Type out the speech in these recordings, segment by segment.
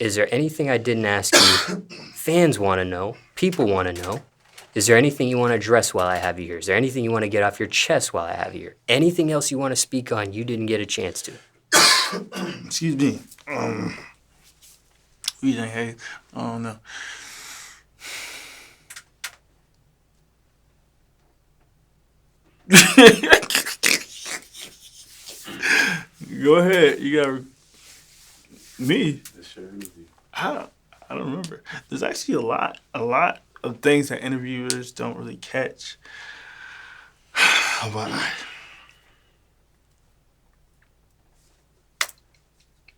Is there anything I didn't ask you? Fans want to know. People want to know. Is there anything you want to address while I have you here? Is there anything you want to get off your chest while I have you here? Anything else you want to speak on you didn't get a chance to? Excuse me. DJ Hayes. I don't know. Go ahead. You got me. I don't remember. There's actually a lot of things that interviewers don't really catch. But I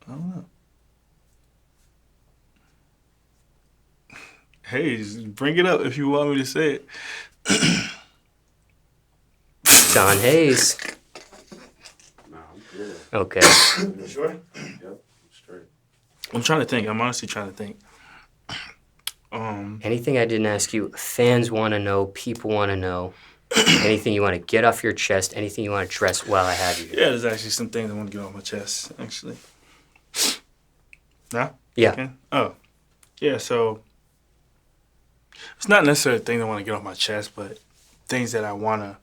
don't know. Hey, just bring it up if you want me to say it. John Hayes. Nah, I'm good. Okay. You sure? Yep, I'm straight. I'm trying to think. I'm honestly trying to think. Anything I didn't ask you? Fans want to know. People want to know. Anything you want to get off your chest? Anything you want to address while I have you here? Yeah, there's actually some things I want to get off my chest, actually. Nah? Yeah. Okay. Oh. Yeah, so it's not necessarily things I want to get off my chest, but things that I want to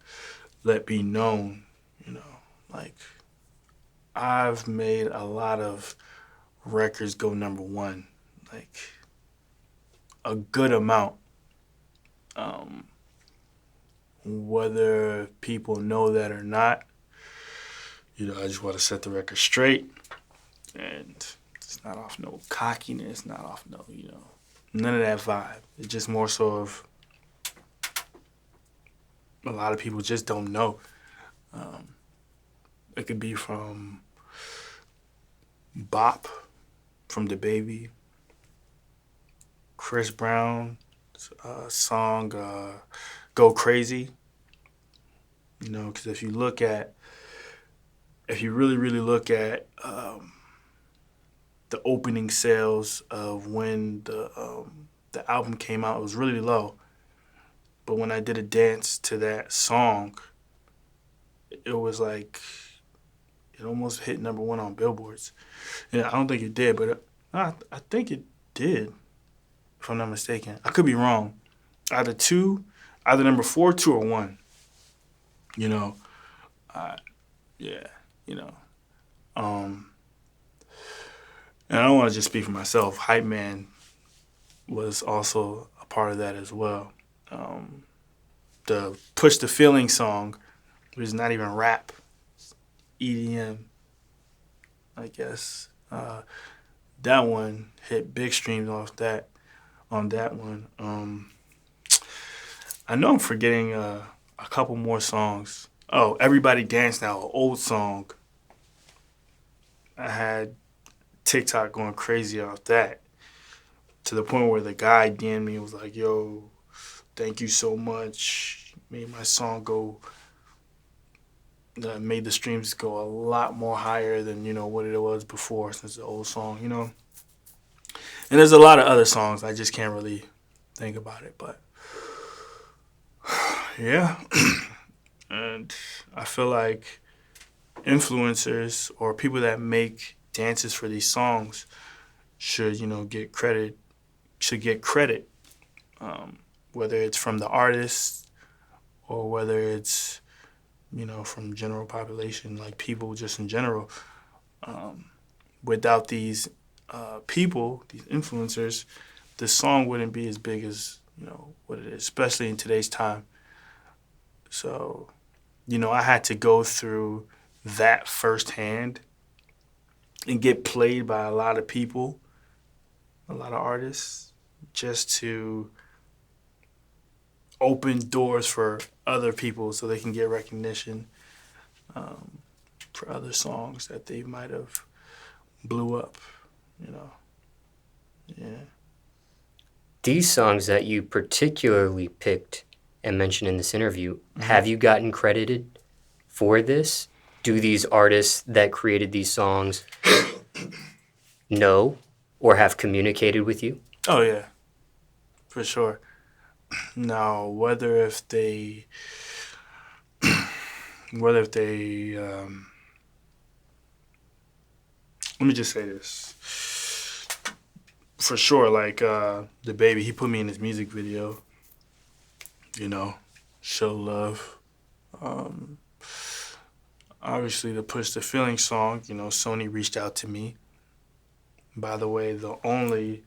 let be known, you know. Like, I've made a lot of records go number one, like a good amount. Whether people know that or not, you know, I just want to set the record straight. And it's not off no cockiness, not off no, you know, none of that vibe. It's just more so of a lot of people just don't know. It could be from Bop, from the Baby, Chris Brown, song Go Crazy. You know, because if you really, really look at the opening sales of when the album came out, it was really low. But when I did a dance to that song, it was like, it almost hit number one on Billboards. Yeah, I don't think it did, but I think it did, if I'm not mistaken. I could be wrong. Either number 4, 2, or 1. You know, yeah, you know. And I don't want to just speak for myself. Hype Man was also a part of that as well. The Push the Feeling song, which is not even rap, it's EDM, I guess. That one hit big streams on that one. I know I'm forgetting a couple more songs. Oh, Everybody Dance Now, an old song. I had TikTok going crazy off that, to the point where the guy DM'd me and was like, yo, thank you so much. Made my song made the streams go a lot more higher than, you know, what it was before, since the old song, you know. And there's a lot of other songs. I just can't really think about it, but yeah. And I feel like influencers or people that make dances for these songs should, you know, get credit. Whether it's from the artist or whether it's, you know, from general population, like people just in general. Without these people, these influencers, the song wouldn't be as big as, you know, what it is, especially in today's time. So, you know, I had to go through that firsthand and get played by a lot of people, a lot of artists, just to open doors for other people so they can get recognition for other songs that they might have blew up, you know. Yeah. These songs that you particularly picked and mentioned in this interview, have you gotten credited for this? Do these artists that created these songs know or have communicated with you? Oh, yeah, for sure. Now, whether if they let me just say this. for sure, like the baby, he put me in his music video. You know, show love. Um, Obviously, the Push the Feeling song, you know, Sony reached out to me. By the way, the only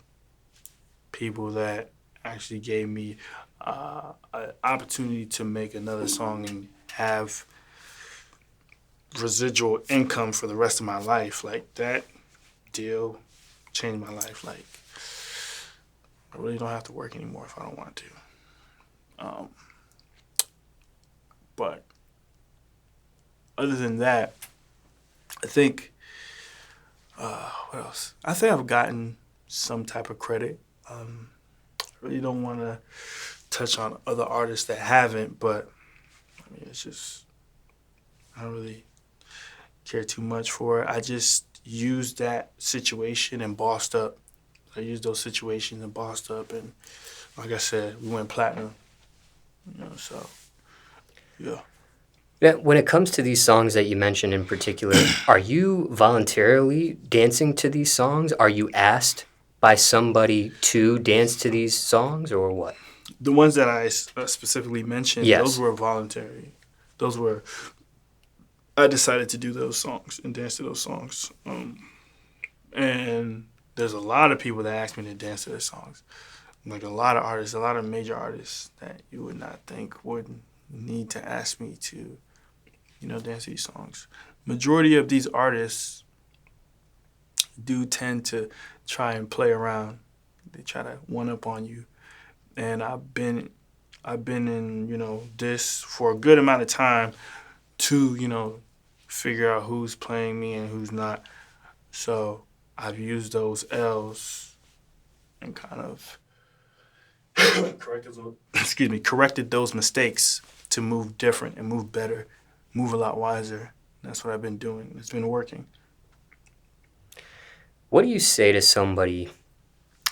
people that actually gave me an opportunity to make another song and have residual income for the rest of my life, like that deal changed my life. Like, I really don't have to work anymore if I don't want to. Um, but other than that, I think, what else? I think I've gotten some type of credit. I really don't want to touch on other artists that haven't, but I mean, it's just, I don't really care too much for it. I just used that situation and bossed up. I used those situations and bossed up, and like I said, we went platinum. You know, so yeah. Yeah, when it comes to these songs that you mentioned in particular, are you voluntarily dancing to these songs? Are you asked by somebody to dance to these songs, or what? The ones that I specifically mentioned, Yes. those were voluntary. Those were, I decided to do those songs and dance to those songs. And there's a lot of people that ask me to dance to their songs. Like a lot of artists, a lot of major artists that you would not think would need to ask me to, you know, dance to these songs. Majority of these artists do tend to try and play around. They try to one up on you. And I've been in, you know, this for a good amount of time to, you know, figure out who's playing me and who's not. So I've used those L's and kind of corrected those mistakes to move different and move better, move a lot wiser. That's what I've been doing. It's been working. What do you say to somebody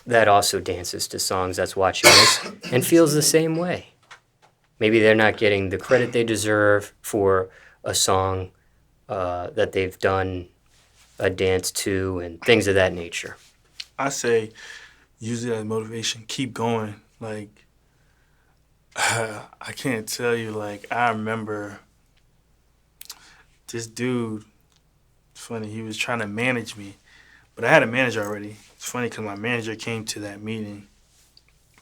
that also dances to songs that's watching this and feels the same way? Maybe they're not getting the credit they deserve for a song that they've done a dance to and things of that nature. I say use it as motivation. Keep going. Like, I can't tell you, like, I remember this dude, it's funny, he was trying to manage me, but I had a manager already. It's funny because my manager came to that meeting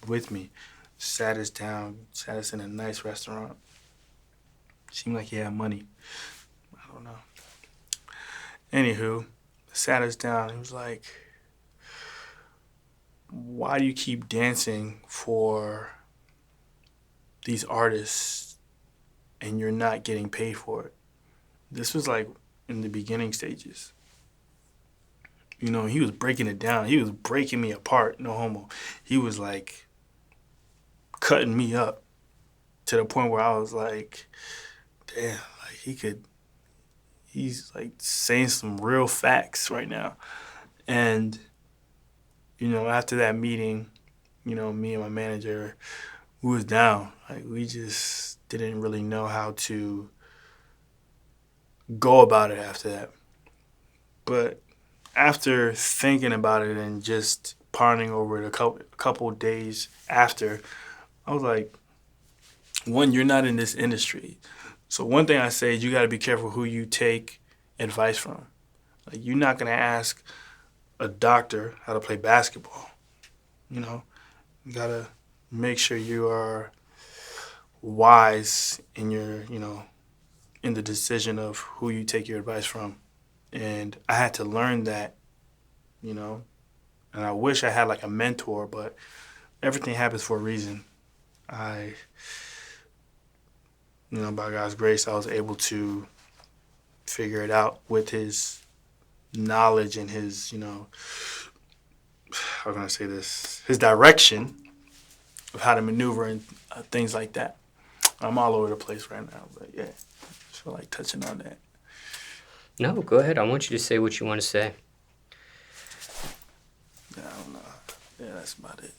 with me, sat us down, sat us in a nice restaurant. Seemed like he had money. I don't know. Anywho, sat us down. He was like, why do you keep dancing for these artists and you're not getting paid for it? This was like in the beginning stages. You know, he was breaking it down. He was breaking me apart, no homo. He was like cutting me up to the point where I was like, damn, like he's like saying some real facts right now. And, you know, after that meeting, you know, me and my manager, we was down. Like, we just didn't really know how to go about it after that. But after thinking about it and just pondering over it a couple days after, I was like, one, you're not in this industry. So one thing I say is you got to be careful who you take advice from. Like, you're not going to ask a doctor how to play basketball. You know, you got to make sure you are wise in your, you know, in the decision of who you take your advice from. And I had to learn that, you know, and I wish I had like a mentor, but everything happens for a reason. You know, by God's grace, I was able to figure it out with his knowledge and his, you know, how can I say this? His direction of how to maneuver and things like that. I'm all over the place right now, but yeah, I feel like touching on that. No, go ahead. I want you to say what you want to say. Yeah, I don't know. Yeah, that's about it.